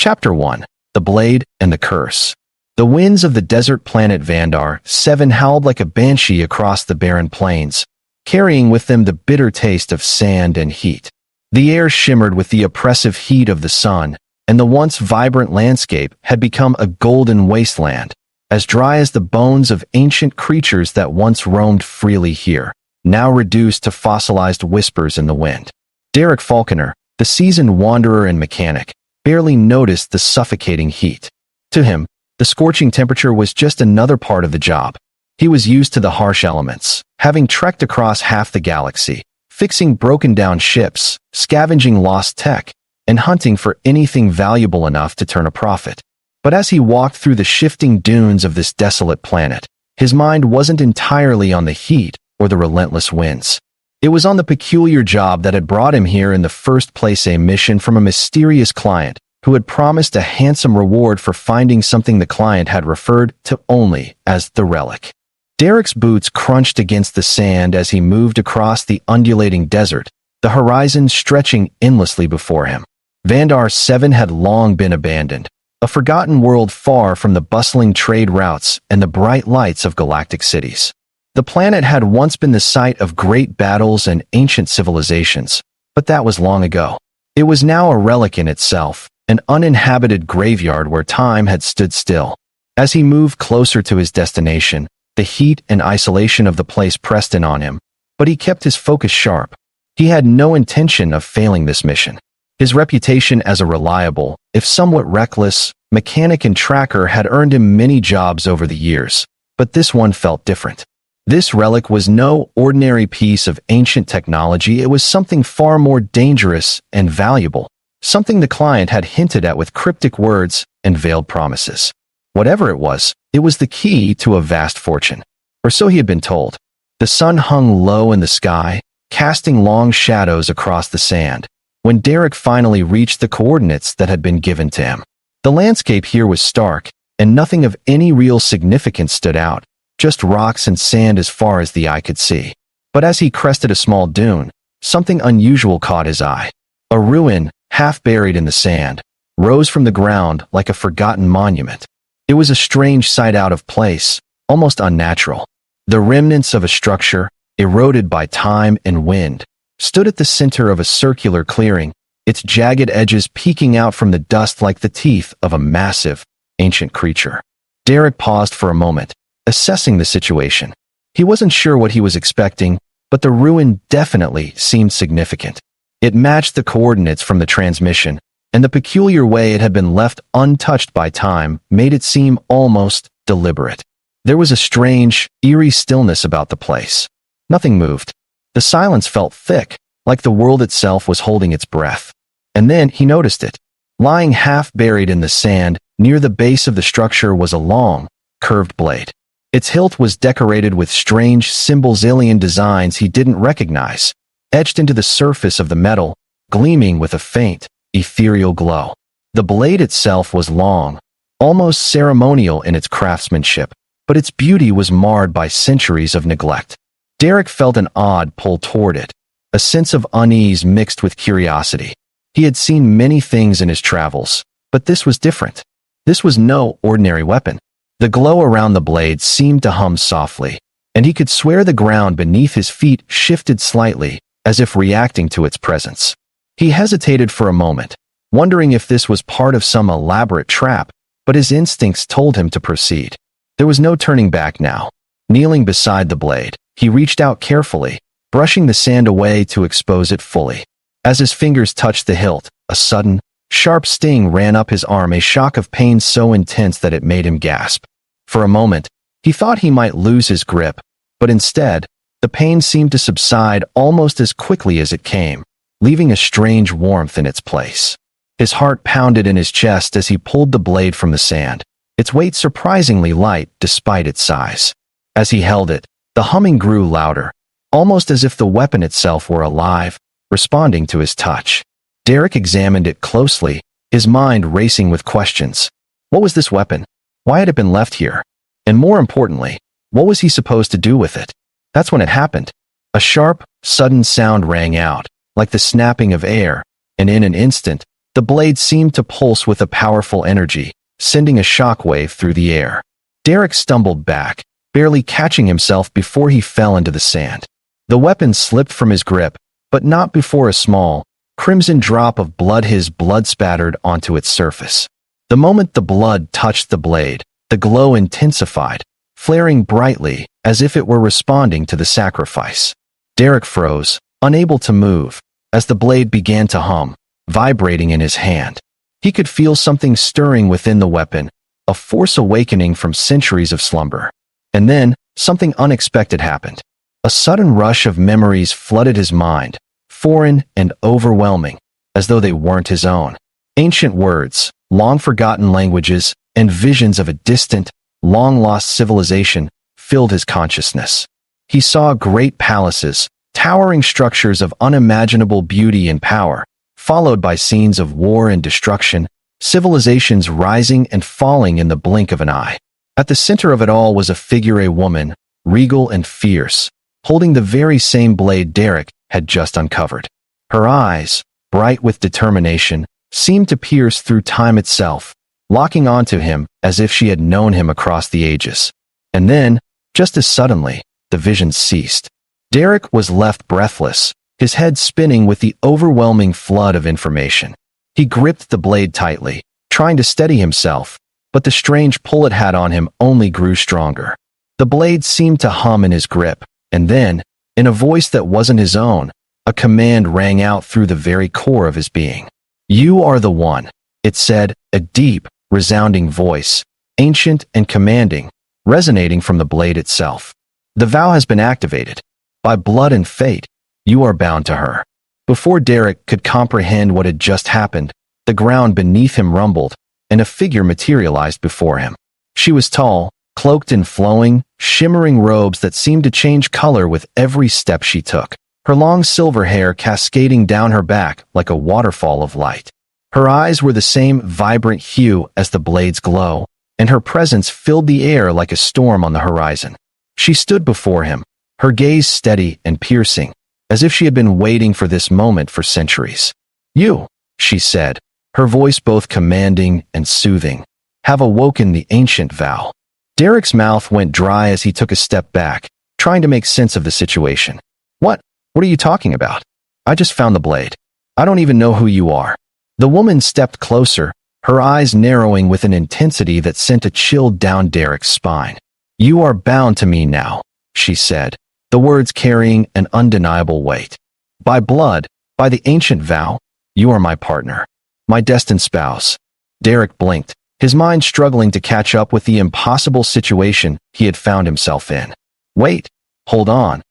Chapter 1. The Blade and the Curse. The winds of the desert planet Vandar 7 howled like a banshee across the barren plains, carrying with them the bitter taste of sand and heat. The air shimmered with the oppressive heat of the sun, and the once vibrant landscape had become a golden wasteland, as dry as the bones of ancient creatures that once roamed freely here, now reduced to fossilized whispers in the wind. Derek Falconer, the seasoned wanderer and mechanic, barely noticed the suffocating heat. To him, the scorching temperature was just another part of the job. He was used to the harsh elements, having trekked across half the galaxy, fixing broken-down ships, scavenging lost tech, and hunting for anything valuable enough to turn a profit. But as he walked through the shifting dunes of this desolate planet, his mind wasn't entirely on the heat or the relentless winds. It was on the peculiar job that had brought him here in the first place, a mission from a mysterious client who had promised a handsome reward for finding something the client had referred to only as the relic. Derek's boots crunched against the sand as he moved across the undulating desert, the horizon stretching endlessly before him. Vandar 7 had long been abandoned, a forgotten world far from the bustling trade routes and the bright lights of galactic cities. The planet had once been the site of great battles and ancient civilizations, but that was long ago. It was now a relic in itself, an uninhabited graveyard where time had stood still. As he moved closer to his destination, the heat and isolation of the place pressed in on him, but he kept his focus sharp. He had no intention of failing this mission. His reputation as a reliable, if somewhat reckless, mechanic and tracker had earned him many jobs over the years, but this one felt different. This relic was no ordinary piece of ancient technology. It was something far more dangerous and valuable, something the client had hinted at with cryptic words and veiled promises. Whatever it was the key to a vast fortune, or so he had been told. The sun hung low in the sky, casting long shadows across the sand, when Derek finally reached the coordinates that had been given to him. The landscape here was stark, and nothing of any real significance stood out. Just rocks and sand as far as the eye could see. But as he crested a small dune, something unusual caught his eye. A ruin, half buried in the sand, rose from the ground like a forgotten monument. It was a strange sight, out of place, almost unnatural. The remnants of a structure, eroded by time and wind, stood at the center of a circular clearing, its jagged edges peeking out from the dust like the teeth of a massive, ancient creature. Derek paused for a moment, assessing the situation. He wasn't sure what he was expecting, but the ruin definitely seemed significant. It matched the coordinates from the transmission, and the peculiar way it had been left untouched by time made it seem almost deliberate. There was a strange, eerie stillness about the place. Nothing moved. The silence felt thick, like the world itself was holding its breath. And then he noticed it. Lying half buried in the sand, near the base of the structure was a long, curved blade. Its hilt was decorated with strange symbols, alien designs he didn't recognize, etched into the surface of the metal, gleaming with a faint, ethereal glow. The blade itself was long, almost ceremonial in its craftsmanship, but its beauty was marred by centuries of neglect. Derek felt an odd pull toward it, a sense of unease mixed with curiosity. He had seen many things in his travels, but this was different. This was no ordinary weapon. The glow around the blade seemed to hum softly, and he could swear the ground beneath his feet shifted slightly, as if reacting to its presence. He hesitated for a moment, wondering if this was part of some elaborate trap, but his instincts told him to proceed. There was no turning back now. Kneeling beside the blade, he reached out carefully, brushing the sand away to expose it fully. As his fingers touched the hilt, a sudden, sharp sting ran up his arm, a shock of pain so intense that it made him gasp. For a moment, he thought he might lose his grip, but instead, the pain seemed to subside almost as quickly as it came, leaving a strange warmth in its place. His heart pounded in his chest as he pulled the blade from the sand, its weight surprisingly light despite its size. As he held it, the humming grew louder, almost as if the weapon itself were alive, responding to his touch. Derek examined it closely, his mind racing with questions. What was this weapon? Why had it been left here? And more importantly, what was he supposed to do with it? That's when it happened. A sharp, sudden sound rang out, like the snapping of air, and in an instant, The blade seemed to pulse with a powerful energy, sending a shockwave through the air. Derek stumbled back, barely catching himself before he fell into the sand. The weapon slipped from his grip, but not before a small, crimson drop of his blood spattered onto its surface. The moment the blood touched the blade, the glow intensified, flaring brightly as if it were responding to the sacrifice. Derek froze, unable to move, as the blade began to hum, vibrating in his hand. He could feel something stirring within the weapon, a force awakening from centuries of slumber. And then, something unexpected happened. A sudden rush of memories flooded his mind, foreign and overwhelming, as though they weren't his own. Ancient words, long-forgotten languages, and visions of a distant, long-lost civilization filled his consciousness. He saw great palaces, towering structures of unimaginable beauty and power, followed by scenes of war and destruction, civilizations rising and falling in the blink of an eye. At the center of it all was a figure, a woman, regal and fierce, holding the very same blade Derek had just uncovered. Her eyes, bright with determination, seemed to pierce through time itself, locking onto him as if she had known him across the ages. And then, just as suddenly, the vision ceased. Derek was left breathless, his head spinning with the overwhelming flood of information. He gripped the blade tightly, trying to steady himself, but the strange pull it had on him only grew stronger. The blade seemed to hum in his grip, and then, in a voice that wasn't his own, a command rang out through the very core of his being. "You are the one," it said, a deep, resounding voice, ancient and commanding, resonating from the blade itself. "The vow has been activated. By blood and fate, you are bound to her." Before Derek could comprehend what had just happened, the ground beneath him rumbled, and a figure materialized before him. She was tall, cloaked in flowing, shimmering robes that seemed to change color with every step she took, her long silver hair cascading down her back like a waterfall of light. Her eyes were the same vibrant hue as the blade's glow, and her presence filled the air like a storm on the horizon. She stood before him, her gaze steady and piercing, as if she had been waiting for this moment for centuries. "You," she said, her voice both commanding and soothing, "have awoken the ancient vow." Derek's mouth went dry as he took a step back, trying to make sense of the situation. What are you talking about? I just found the blade. I don't even know who you are." The woman stepped closer, her eyes narrowing with an intensity that sent a chill down Derek's spine. "You are bound to me now," she said, the words carrying an undeniable weight. "By blood, by the ancient vow, you are my partner, my destined spouse." Derek blinked, his mind struggling to catch up with the impossible situation he had found himself in. "Wait, hold on,"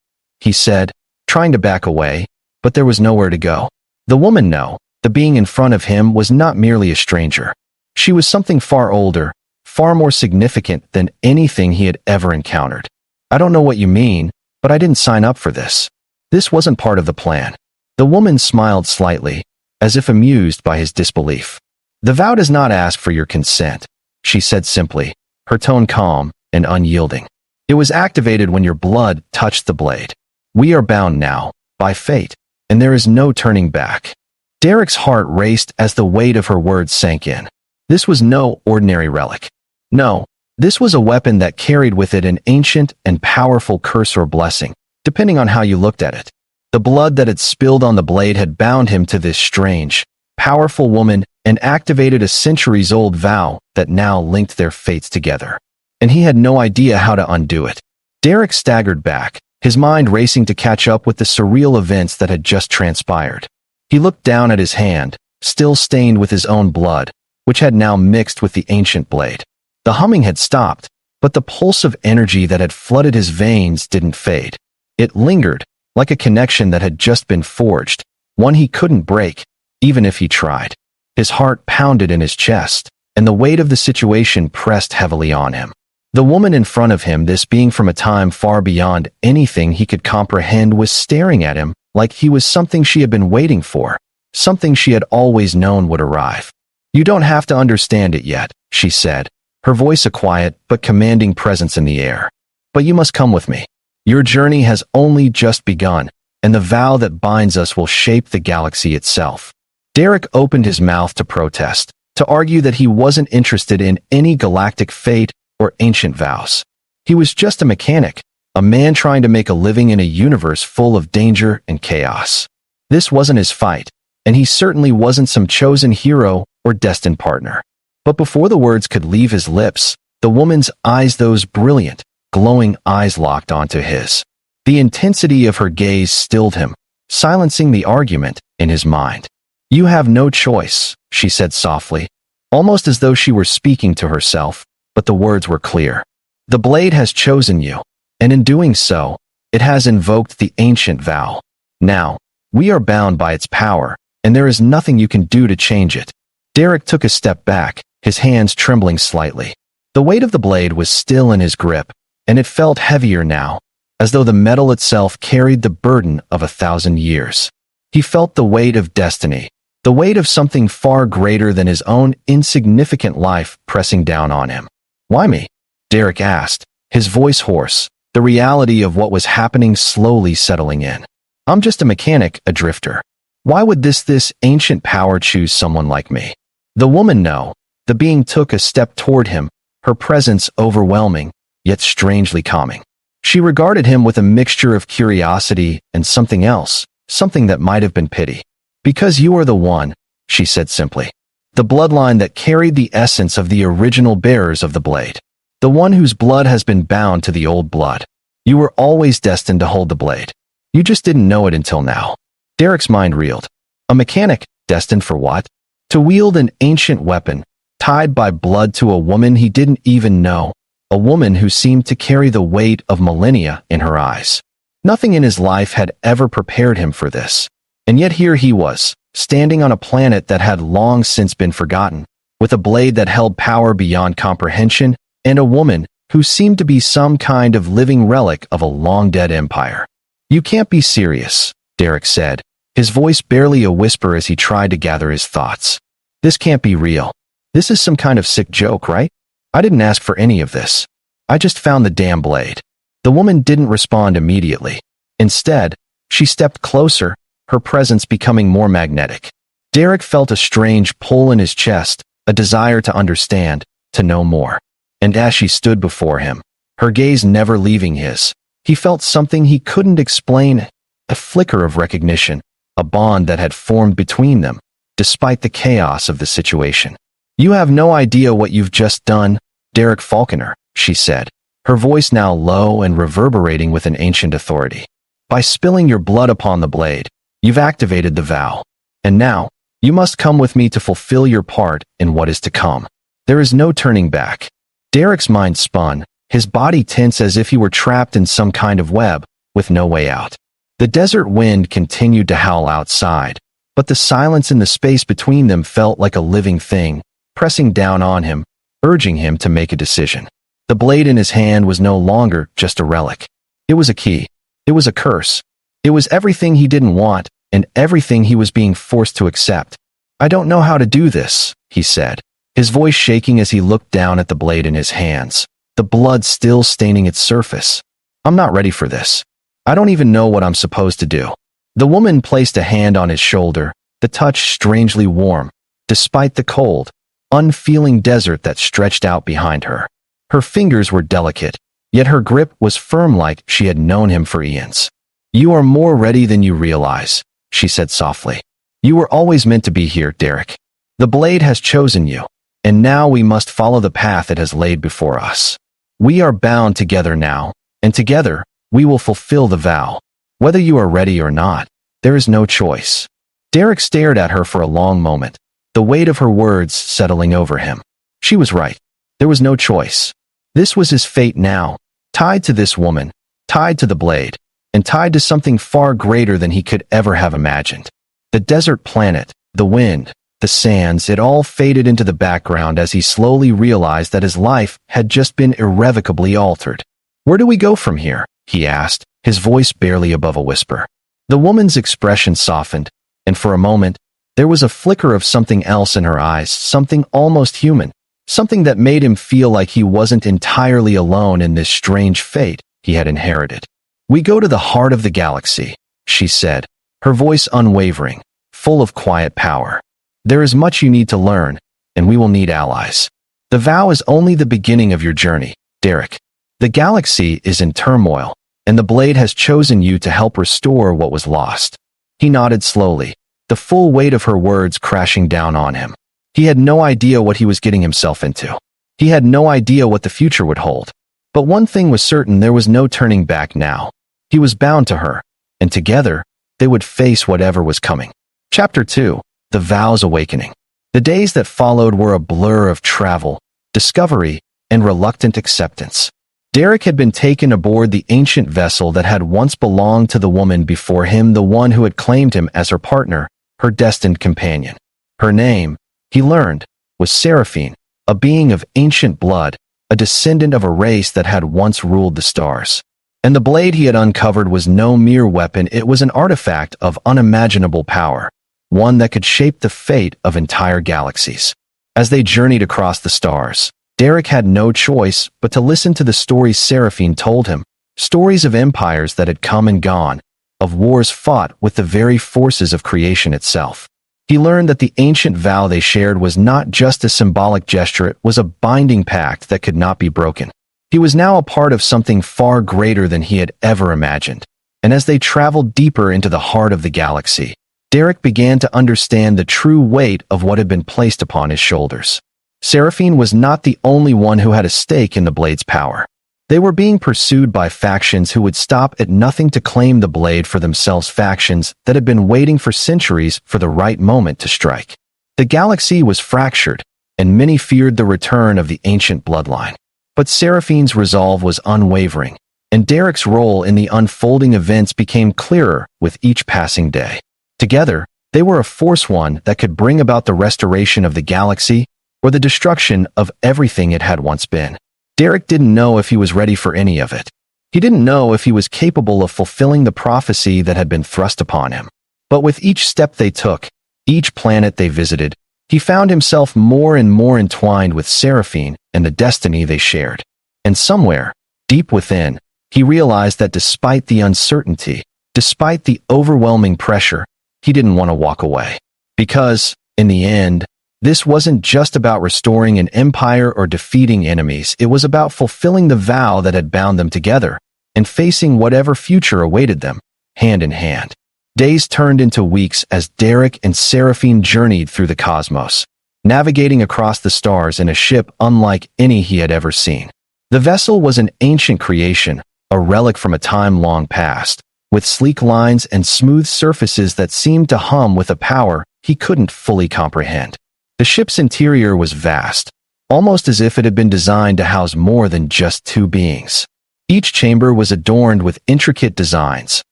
he said, trying to back away, but there was nowhere to go. The woman, no, the being in front of him was not merely a stranger. She was something far older, far more significant than anything he had ever encountered. "I don't know what you mean, but I didn't sign up for this. This wasn't part of the plan." The woman smiled slightly, as if amused by his disbelief. "The vow does not ask for your consent," she said simply, her tone calm and unyielding. "It was activated when your blood touched the blade. We are bound now, by fate, and there is no turning back." Derek's heart raced as the weight of her words sank in. This was no ordinary relic. No, this was a weapon that carried with it an ancient and powerful curse or blessing, depending on how you looked at it. The blood that had spilled on the blade had bound him to this strange, powerful woman and activated a centuries-old vow that now linked their fates together. And he had no idea how to undo it. Derek staggered back, his mind racing to catch up with the surreal events that had just transpired. He looked down at his hand, still stained with his own blood, which had now mixed with the ancient blade. The humming had stopped, but the pulse of energy that had flooded his veins didn't fade. It lingered, like a connection that had just been forged, one he couldn't break, even if he tried. His heart pounded in his chest, and the weight of the situation pressed heavily on him. The woman in front of him, this being from a time far beyond anything he could comprehend, was staring at him like he was something she had been waiting for, something she had always known would arrive. "You don't have to understand it yet," she said, her voice a quiet but commanding presence in the air. "But you must come with me. Your journey has only just begun, and the vow that binds us will shape the galaxy itself." Derek opened his mouth to protest, to argue that he wasn't interested in any galactic fate or ancient vows. He was just a mechanic, a man trying to make a living in a universe full of danger and chaos. This wasn't his fight, and he certainly wasn't some chosen hero or destined partner. But before the words could leave his lips, the woman's eyes, those brilliant, glowing eyes, locked onto his. The intensity of her gaze stilled him, silencing the argument in his mind. "You have no choice," she said softly, almost as though she were speaking to herself, but the words were clear. "The blade has chosen you, and in doing so, it has invoked the ancient vow. Now, we are bound by its power, and there is nothing you can do to change it." Derek took a step back, his hands trembling slightly. The weight of the blade was still in his grip, and it felt heavier now, as though the metal itself carried the burden of 1,000 years. He felt the weight of destiny, the weight of something far greater than his own insignificant life pressing down on him. "Why me?" Derek asked, his voice hoarse, the reality of what was happening slowly settling in. "I'm just a mechanic, a drifter. Why would this ancient power choose someone like me?" The woman, no. The being took a step toward him, her presence overwhelming, yet strangely calming. She regarded him with a mixture of curiosity and something else, something that might have been pity. "Because you are the one," she said simply. "The bloodline that carried the essence of the original bearers of the blade. The one whose blood has been bound to the old blood. You were always destined to hold the blade. You just didn't know it until now." Derek's mind reeled. A mechanic, destined for what? To wield an ancient weapon, tied by blood to a woman he didn't even know, a woman who seemed to carry the weight of millennia in her eyes. Nothing in his life had ever prepared him for this. And yet here he was, standing on a planet that had long since been forgotten, with a blade that held power beyond comprehension, and a woman who seemed to be some kind of living relic of a long-dead empire. "You can't be serious," Derek said, his voice barely a whisper as he tried to gather his thoughts. "This can't be real. This is some kind of sick joke, right? I didn't ask for any of this. I just found the damn blade." The woman didn't respond immediately. Instead, she stepped closer, her presence becoming more magnetic. Derek felt a strange pull in his chest, a desire to understand, to know more. And as she stood before him, her gaze never leaving his, he felt something he couldn't explain, a flicker of recognition, a bond that had formed between them, despite the chaos of the situation. "You have no idea what you've just done, Derek Falconer," she said, her voice now low and reverberating with an ancient authority. "By spilling your blood upon the blade, you've activated the vow. And now, you must come with me to fulfill your part in what is to come. There is no turning back." Derek's mind spun, his body tense as if he were trapped in some kind of web, with no way out. The desert wind continued to howl outside, but the silence in the space between them felt like a living thing, pressing down on him, urging him to make a decision. The blade in his hand was no longer just a relic. It was a key. It was a curse. It was everything he didn't want, and everything he was being forced to accept. "I don't know how to do this," he said, his voice shaking as he looked down at the blade in his hands, the blood still staining its surface. "I'm not ready for this. I don't even know what I'm supposed to do." The woman placed a hand on his shoulder, the touch strangely warm, despite the cold, unfeeling desert that stretched out behind her. Her fingers were delicate, yet her grip was firm like she had known him for eons. "You are more ready than you realize," she said softly. "You were always meant to be here, Derek. The blade has chosen you, and now we must follow the path it has laid before us. We are bound together now, and together we will fulfill the vow. Whether you are ready or not, there is no choice." Derek stared at her for a long moment, the weight of her words settling over him. She was right. There was no choice. This was his fate now, tied to this woman, tied to the blade, and tied to something far greater than he could ever have imagined. The desert planet, the wind, the sands, it all faded into the background as he slowly realized that his life had just been irrevocably altered. "Where do we go from here?" he asked, his voice barely above a whisper. The woman's expression softened, and for a moment, there was a flicker of something else in her eyes, something almost human, something that made him feel like he wasn't entirely alone in this strange fate he had inherited. "We go to the heart of the galaxy," she said, her voice unwavering, full of quiet power. There is much you need to learn, and we will need allies. The vow is only the beginning of your journey, Derek. The galaxy is in turmoil, and the blade has chosen you to help restore what was lost." He nodded slowly, the full weight of her words crashing down on him. He had no idea what he was getting himself into. He had no idea what the future would hold. But one thing was certain: there was no turning back now. He was bound to her, and together, they would face whatever was coming. Chapter 2: The Vow's Awakening. The days that followed were a blur of travel, discovery, and reluctant acceptance. Derek had been taken aboard the ancient vessel that had once belonged to the woman before him, the one who had claimed him as her partner, her destined companion. Her name, he learned, was Seraphine, a being of ancient blood, a descendant of a race that had once ruled the stars. And the blade he had uncovered was no mere weapon, it was an artifact of unimaginable power, one that could shape the fate of entire galaxies. As they journeyed across the stars, Derek had no choice but to listen to the stories Seraphine told him, stories of empires that had come and gone, of wars fought with the very forces of creation itself. He learned that the ancient vow they shared was not just a symbolic gesture, it was a binding pact that could not be broken. He was now a part of something far greater than he had ever imagined. And as they traveled deeper into the heart of the galaxy, Derek began to understand the true weight of what had been placed upon his shoulders. Seraphine was not the only one who had a stake in the blade's power. They were being pursued by factions who would stop at nothing to claim the blade for themselves, factions that had been waiting for centuries for the right moment to strike. The galaxy was fractured, and many feared the return of the ancient bloodline. But Seraphine's resolve was unwavering, and Derek's role in the unfolding events became clearer with each passing day. Together, they were a force, one that could bring about the restoration of the galaxy or the destruction of everything it had once been. Derek didn't know if he was ready for any of it. He didn't know if he was capable of fulfilling the prophecy that had been thrust upon him. But with each step they took, each planet they visited, he found himself more and more entwined with Seraphine and the destiny they shared. And somewhere, deep within, he realized that despite the uncertainty, despite the overwhelming pressure, he didn't want to walk away. Because, in the end, this wasn't just about restoring an empire or defeating enemies, it was about fulfilling the vow that had bound them together, and facing whatever future awaited them, hand in hand. Days turned into weeks as Derek and Seraphine journeyed through the cosmos, navigating across the stars in a ship unlike any he had ever seen. The vessel was an ancient creation, a relic from a time long past, with sleek lines and smooth surfaces that seemed to hum with a power he couldn't fully comprehend. The ship's interior was vast, almost as if it had been designed to house more than just two beings. Each chamber was adorned with intricate designs,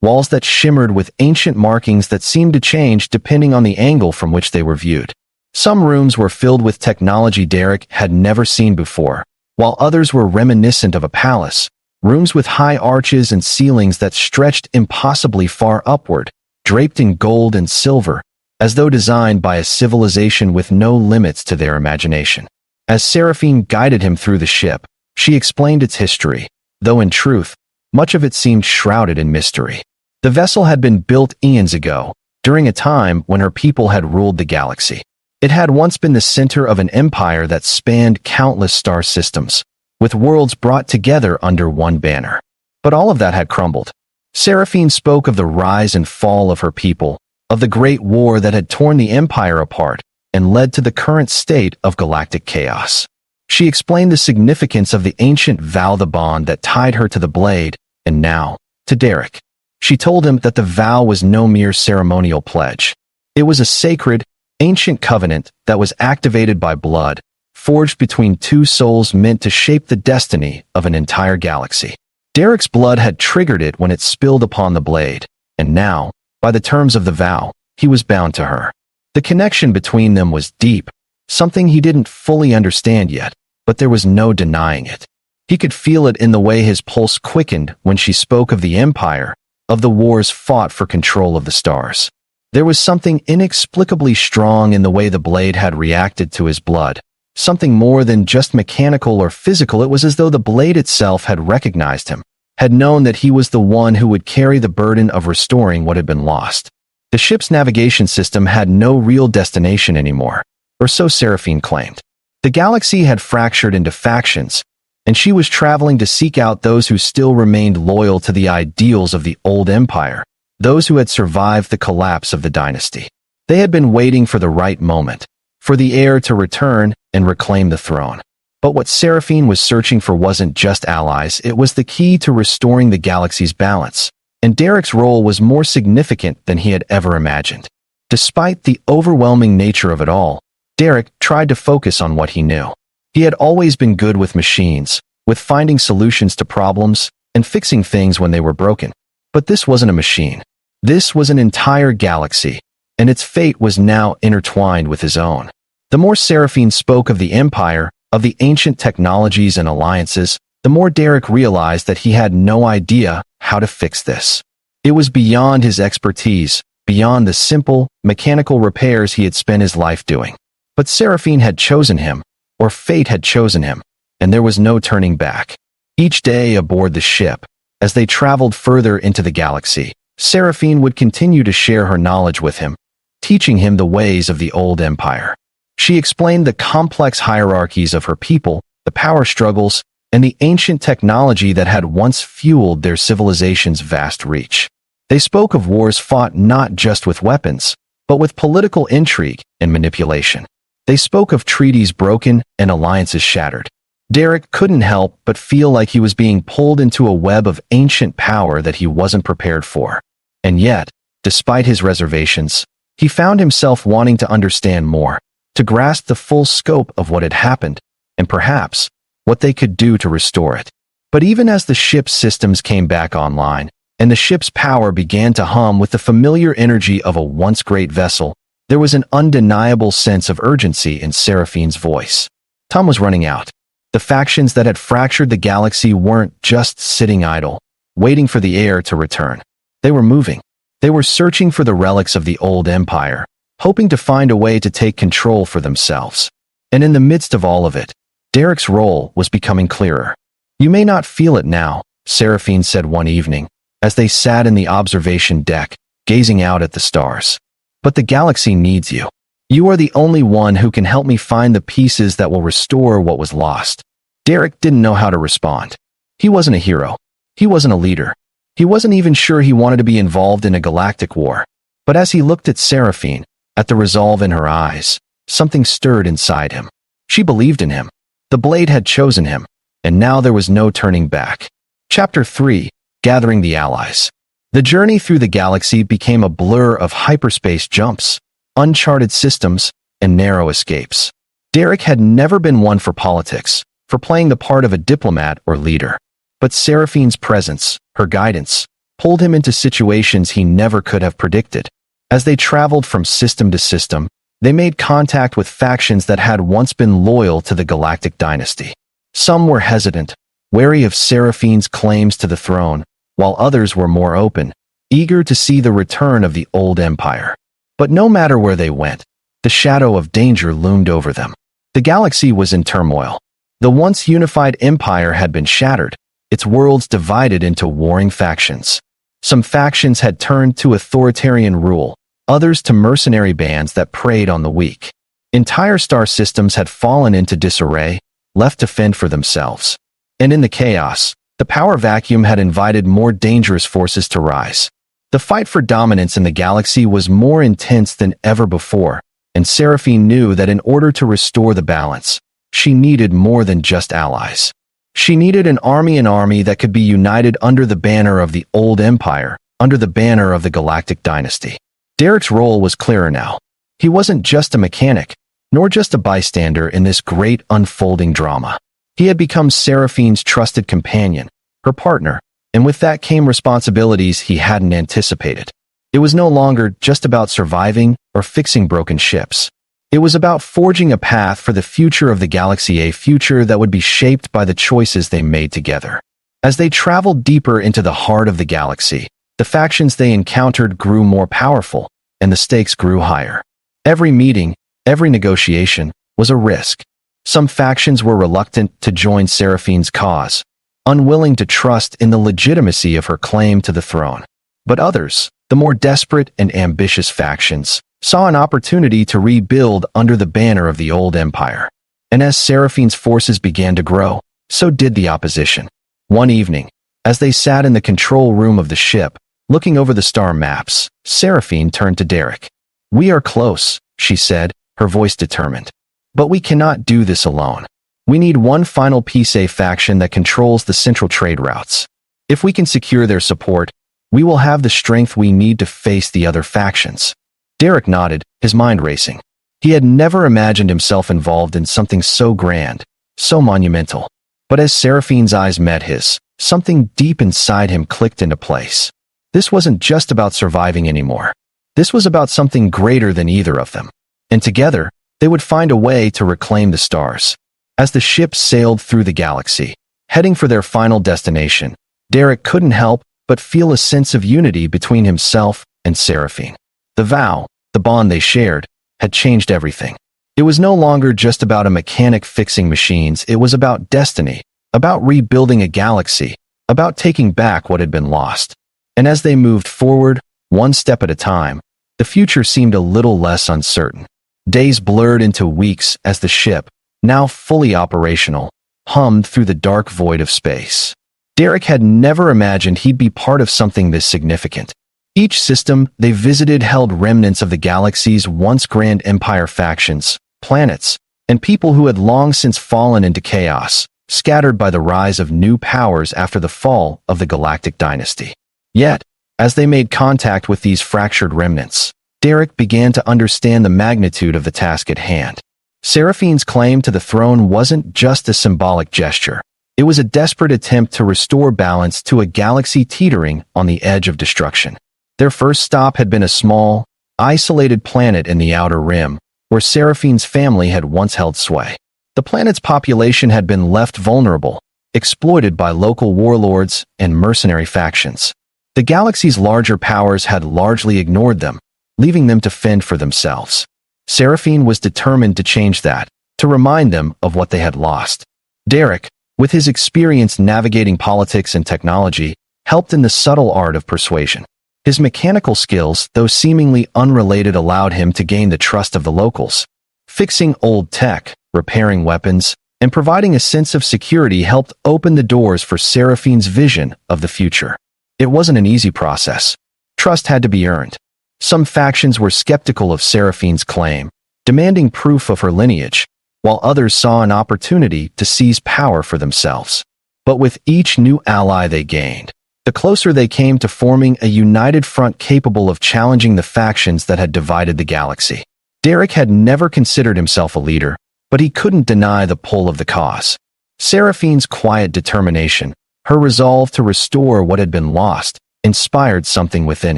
walls that shimmered with ancient markings that seemed to change depending on the angle from which they were viewed. Some rooms were filled with technology Derek had never seen before, while others were reminiscent of a palace, rooms with high arches and ceilings that stretched impossibly far upward, draped in gold and silver, as though designed by a civilization with no limits to their imagination. As Seraphine guided him through the ship, she explained its history, though in truth, much of it seemed shrouded in mystery. The vessel had been built eons ago, during a time when her people had ruled the galaxy. It had once been the center of an empire that spanned countless star systems, with worlds brought together under one banner. But all of that had crumbled. Seraphine spoke of the rise and fall of her people, of the great war that had torn the empire apart and led to the current state of galactic chaos. She explained the significance of the ancient vow, the bond that tied her to the blade, and now, to Derek. She told him that the vow was no mere ceremonial pledge. It was a sacred, ancient covenant that was activated by blood, forged between two souls meant to shape the destiny of an entire galaxy. Derek's blood had triggered it when it spilled upon the blade, and now, by the terms of the vow, he was bound to her. The connection between them was deep, something he didn't fully understand yet, but there was no denying it. He could feel it in the way his pulse quickened when she spoke of the empire, of the wars fought for control of the stars. There was something inexplicably strong in the way the blade had reacted to his blood, something more than just mechanical or physical. It was as though the blade itself had recognized him, had known that he was the one who would carry the burden of restoring what had been lost. The ship's navigation system had no real destination anymore, or so Seraphine claimed. The galaxy had fractured into factions, and she was traveling to seek out those who still remained loyal to the ideals of the old empire, those who had survived the collapse of the dynasty. They had been waiting for the right moment, for the heir to return and reclaim the throne. But what Seraphine was searching for wasn't just allies, it was the key to restoring the galaxy's balance, and Derek's role was more significant than he had ever imagined. Despite the overwhelming nature of it all, Derek tried to focus on what he knew. He had always been good with machines, with finding solutions to problems and fixing things when they were broken. But this wasn't a machine. This was an entire galaxy, and its fate was now intertwined with his own. The more Seraphine spoke of the Empire, of the ancient technologies and alliances, the more Derek realized that he had no idea how to fix this. It was beyond his expertise, beyond the simple, mechanical repairs he had spent his life doing. But Seraphine had chosen him, or fate had chosen him, and there was no turning back. Each day aboard the ship, as they traveled further into the galaxy, Seraphine would continue to share her knowledge with him, teaching him the ways of the old empire. She explained the complex hierarchies of her people, the power struggles, and the ancient technology that had once fueled their civilization's vast reach. They spoke of wars fought not just with weapons, but with political intrigue and manipulation. They spoke of treaties broken and alliances shattered. Derek couldn't help but feel like he was being pulled into a web of ancient power that he wasn't prepared for. And yet, despite his reservations, he found himself wanting to understand more, to grasp the full scope of what had happened, and perhaps what they could do to restore it. But even as the ship's systems came back online, and the ship's power began to hum with the familiar energy of a once great vessel, there was an undeniable sense of urgency in Seraphine's voice. Time was running out. The factions that had fractured the galaxy weren't just sitting idle, waiting for the heir to return. They were moving. They were searching for the relics of the old empire, hoping to find a way to take control for themselves. And in the midst of all of it, Derek's role was becoming clearer. "You may not feel it now," Seraphine said one evening, as they sat in the observation deck, gazing out at the stars. "But the galaxy needs you. You are the only one who can help me find the pieces that will restore what was lost." Derek didn't know how to respond. He wasn't a hero. He wasn't a leader. He wasn't even sure he wanted to be involved in a galactic war. But as he looked at Seraphine, at the resolve in her eyes, something stirred inside him. She believed in him. The blade had chosen him, and now there was no turning back. Chapter 3: Gathering the Allies. The journey through the galaxy became a blur of hyperspace jumps, uncharted systems, and narrow escapes. Derek had never been one for politics, for playing the part of a diplomat or leader. But Seraphine's presence, her guidance, pulled him into situations he never could have predicted. As they traveled from system to system, they made contact with factions that had once been loyal to the Galactic dynasty. Some were hesitant, wary of Seraphine's claims to the throne, while others were more open, eager to see the return of the old empire. But no matter where they went, the shadow of danger loomed over them. The galaxy was in turmoil. The once unified empire had been shattered, its worlds divided into warring factions. Some factions had turned to authoritarian rule, others to mercenary bands that preyed on the weak. Entire star systems had fallen into disarray, left to fend for themselves. And in the chaos, the power vacuum had invited more dangerous forces to rise. The fight for dominance in the galaxy was more intense than ever before, and Seraphine knew that in order to restore the balance, she needed more than just allies. She needed an army that could be united under the banner of the old empire, under the banner of the Galactic dynasty. Derek's role was clearer now. He wasn't just a mechanic, nor just a bystander in this great unfolding drama. He had become Seraphine's trusted companion, her partner, and with that came responsibilities he hadn't anticipated. It was no longer just about surviving or fixing broken ships. It was about forging a path for the future of the galaxy, a future that would be shaped by the choices they made together. As they traveled deeper into the heart of the galaxy, the factions they encountered grew more powerful, and the stakes grew higher. Every meeting, every negotiation, was a risk. Some factions were reluctant to join Seraphine's cause, unwilling to trust in the legitimacy of her claim to the throne. But others, The more desperate and ambitious factions saw an opportunity to rebuild under the banner of the old empire. And as Seraphine's forces began to grow, so did the opposition. One evening, as they sat in the control room of the ship, looking over the star maps, Seraphine turned to Derek. "We are close," she said, her voice determined. "But we cannot do this alone. We need one final PSA faction that controls the central trade routes. If we can secure their support, we will have the strength we need to face the other factions." Derek nodded, his mind racing. He had never imagined himself involved in something so grand, so monumental. But as Seraphine's eyes met his, something deep inside him clicked into place. This wasn't just about surviving anymore. This was about something greater than either of them. And together, they would find a way to reclaim the stars. As the ship sailed through the galaxy, heading for their final destination, Derek couldn't help but feel a sense of unity between himself and Seraphine. The vow, the bond they shared, had changed everything. It was no longer just about a mechanic fixing machines, it was about destiny, about rebuilding a galaxy, about taking back what had been lost. And as they moved forward, one step at a time, the future seemed a little less uncertain. Days blurred into weeks as the ship, now fully operational, hummed through the dark void of space. Derek had never imagined he'd be part of something this significant. Each system they visited held remnants of the galaxy's once grand empire factions, planets, and people who had long since fallen into chaos, scattered by the rise of new powers after the fall of the Galactic dynasty. Yet, as they made contact with these fractured remnants, Derek began to understand the magnitude of the task at hand. Seraphine's claim to the throne wasn't just a symbolic gesture. It was a desperate attempt to restore balance to a galaxy teetering on the edge of destruction. Their first stop had been a small, isolated planet in the Outer Rim, where Seraphine's family had once held sway. The planet's population had been left vulnerable, exploited by local warlords and mercenary factions. The galaxy's larger powers had largely ignored them, leaving them to fend for themselves. Seraphine was determined to change that, to remind them of what they had lost. Derek, with his experience navigating politics and technology, helped in the subtle art of persuasion. His mechanical skills, though seemingly unrelated, allowed him to gain the trust of the locals. Fixing old tech, repairing weapons, and providing a sense of security helped open the doors for Seraphine's vision of the future. It wasn't an easy process. Trust had to be earned. Some factions were skeptical of Seraphine's claim, demanding proof of her lineage, while others saw an opportunity to seize power for themselves. But with each new ally they gained, the closer they came to forming a united front capable of challenging the factions that had divided the galaxy. Derek had never considered himself a leader, but he couldn't deny the pull of the cause. Seraphine's quiet determination, her resolve to restore what had been lost, inspired something within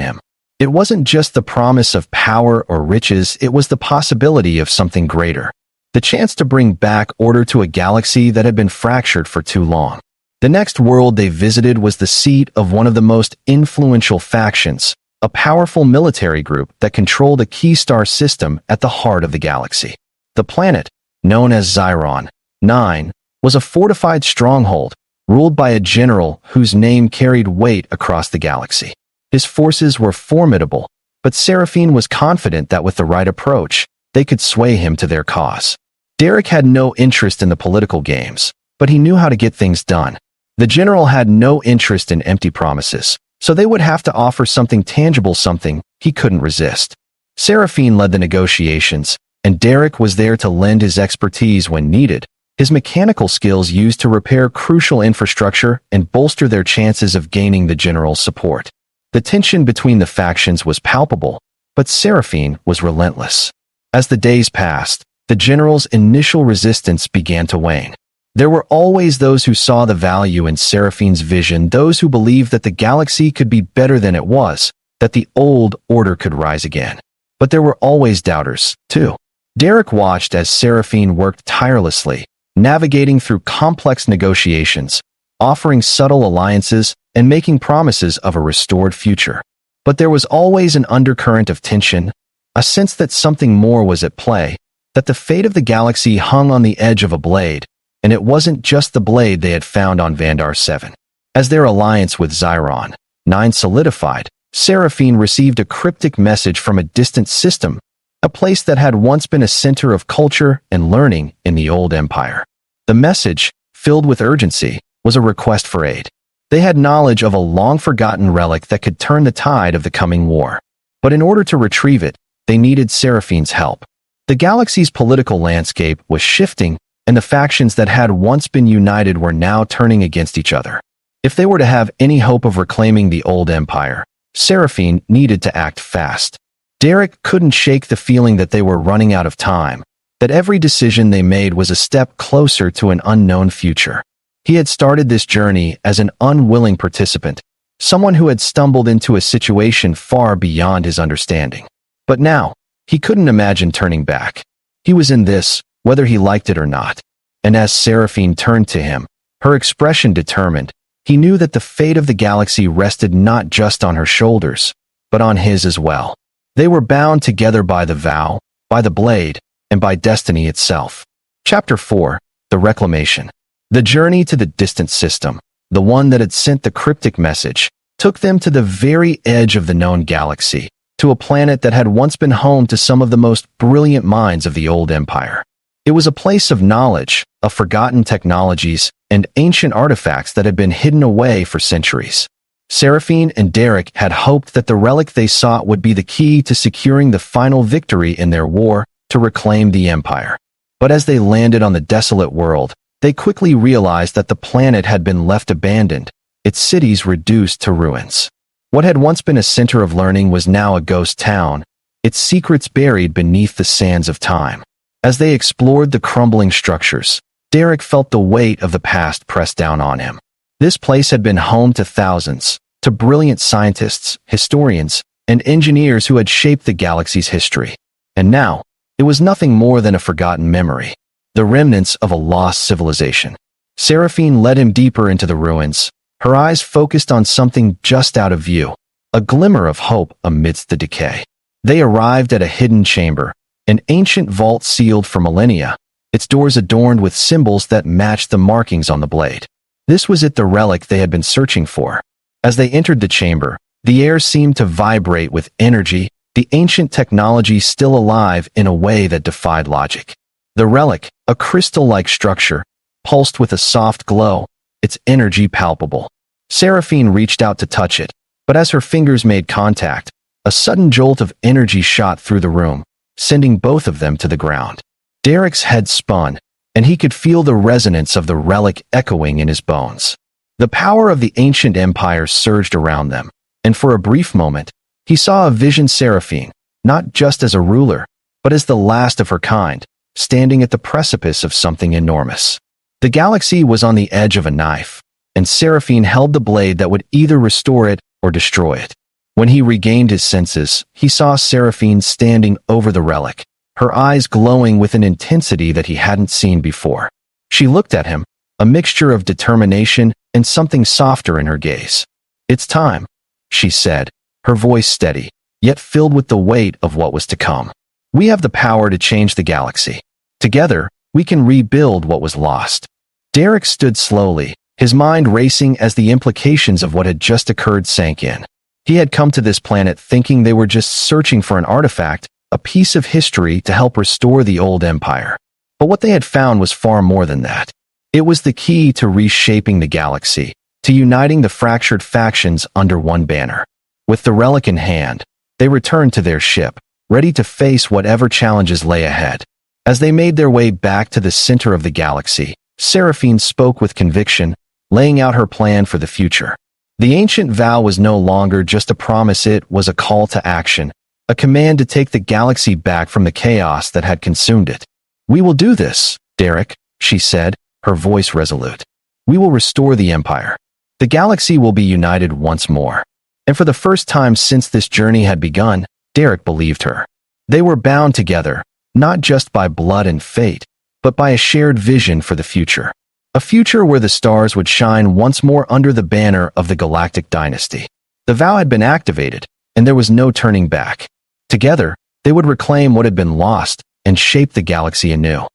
him. It wasn't just the promise of power or riches, it was the possibility of something greater. The chance to bring back order to a galaxy that had been fractured for too long. The next world they visited was the seat of one of the most influential factions, a powerful military group that controlled a key star system at the heart of the galaxy. The planet, known as Xiron 9, was a fortified stronghold, ruled by a general whose name carried weight across the galaxy. His forces were formidable, but Seraphine was confident that with the right approach, they could sway him to their cause. Derek had no interest in the political games, but he knew how to get things done. The general had no interest in empty promises, so they would have to offer something tangible, something he couldn't resist. Seraphine led the negotiations, and Derek was there to lend his expertise when needed, his mechanical skills used to repair crucial infrastructure and bolster their chances of gaining the general's support. The tension between the factions was palpable, but Seraphine was relentless. As the days passed, the general's initial resistance began to wane. There were always those who saw the value in Seraphine's vision, those who believed that the galaxy could be better than it was, that the old order could rise again. But there were always doubters, too. Derek watched as Seraphine worked tirelessly, navigating through complex negotiations, offering subtle alliances, and making promises of a restored future. But there was always an undercurrent of tension, a sense that something more was at play, that the fate of the galaxy hung on the edge of a blade, and it wasn't just the blade they had found on Vandar 7. As their alliance with Xiron 9 solidified, Seraphine received a cryptic message from a distant system, a place that had once been a center of culture and learning in the old empire. The message, filled with urgency, was a request for aid. They had knowledge of a long-forgotten relic that could turn the tide of the coming war. But in order to retrieve it, they needed Seraphine's help. The galaxy's political landscape was shifting, and the factions that had once been united were now turning against each other. If they were to have any hope of reclaiming the old empire, Seraphine needed to act fast. Derek couldn't shake the feeling that they were running out of time, that every decision they made was a step closer to an unknown future. He had started this journey as an unwilling participant, someone who had stumbled into a situation far beyond his understanding. But now, he couldn't imagine turning back. He was in this, whether he liked it or not. And as Seraphine turned to him, her expression determined, he knew that the fate of the galaxy rested not just on her shoulders, but on his as well. They were bound together by the vow, by the blade, and by destiny itself. Chapter 4, The Reclamation. The journey to the distant system, the one that had sent the cryptic message, took them to the very edge of the known galaxy, to a planet that had once been home to some of the most brilliant minds of the old empire. It was a place of knowledge, of forgotten technologies, and ancient artifacts that had been hidden away for centuries. Seraphine and Derek had hoped that the relic they sought would be the key to securing the final victory in their war to reclaim the empire. But as they landed on the desolate world, they quickly realized that the planet had been left abandoned, its cities reduced to ruins. What had once been a center of learning was now a ghost town, its secrets buried beneath the sands of time. As they explored the crumbling structures, Derek felt the weight of the past press down on him. This place had been home to thousands, to brilliant scientists, historians, and engineers who had shaped the galaxy's history. And now, it was nothing more than a forgotten memory, the remnants of a lost civilization. Seraphine led him deeper into the ruins, her eyes focused on something just out of view, a glimmer of hope amidst the decay. They arrived at a hidden chamber, an ancient vault sealed for millennia, its doors adorned with symbols that matched the markings on the blade. This was the relic they had been searching for. As they entered the chamber, the air seemed to vibrate with energy, the ancient technology still alive in a way that defied logic. The relic, a crystal-like structure, pulsed with a soft glow, its energy palpable. Seraphine reached out to touch it, but as her fingers made contact, a sudden jolt of energy shot through the room, sending both of them to the ground. Derek's head spun, and he could feel the resonance of the relic echoing in his bones. The power of the ancient empire surged around them, and for a brief moment, he saw a vision Seraphine, not just as a ruler, but as the last of her kind, standing at the precipice of something enormous. The galaxy was on the edge of a knife, and Seraphine held the blade that would either restore it or destroy it. When he regained his senses, he saw Seraphine standing over the relic, her eyes glowing with an intensity that he hadn't seen before. She looked at him, a mixture of determination and something softer in her gaze. "It's time," she said, her voice steady, yet filled with the weight of what was to come. "We have the power to change the galaxy. Together, we can rebuild what was lost." Derek stood slowly, his mind racing as the implications of what had just occurred sank in. He had come to this planet thinking they were just searching for an artifact, a piece of history to help restore the old empire. But what they had found was far more than that. It was the key to reshaping the galaxy, to uniting the fractured factions under one banner. With the relic in hand, they returned to their ship, ready to face whatever challenges lay ahead. As they made their way back to the center of the galaxy, Seraphine spoke with conviction, laying out her plan for the future. The ancient vow was no longer just a promise, it was a call to action, a command to take the galaxy back from the chaos that had consumed it. "We will do this, Derek," she said, her voice resolute. "We will restore the empire. The galaxy will be united once more." And for the first time since this journey had begun, Derek believed her. They were bound together, not just by blood and fate, but by a shared vision for the future. A future where the stars would shine once more under the banner of the Galactic dynasty. The vow had been activated, and there was no turning back. Together, they would reclaim what had been lost and shape the galaxy anew.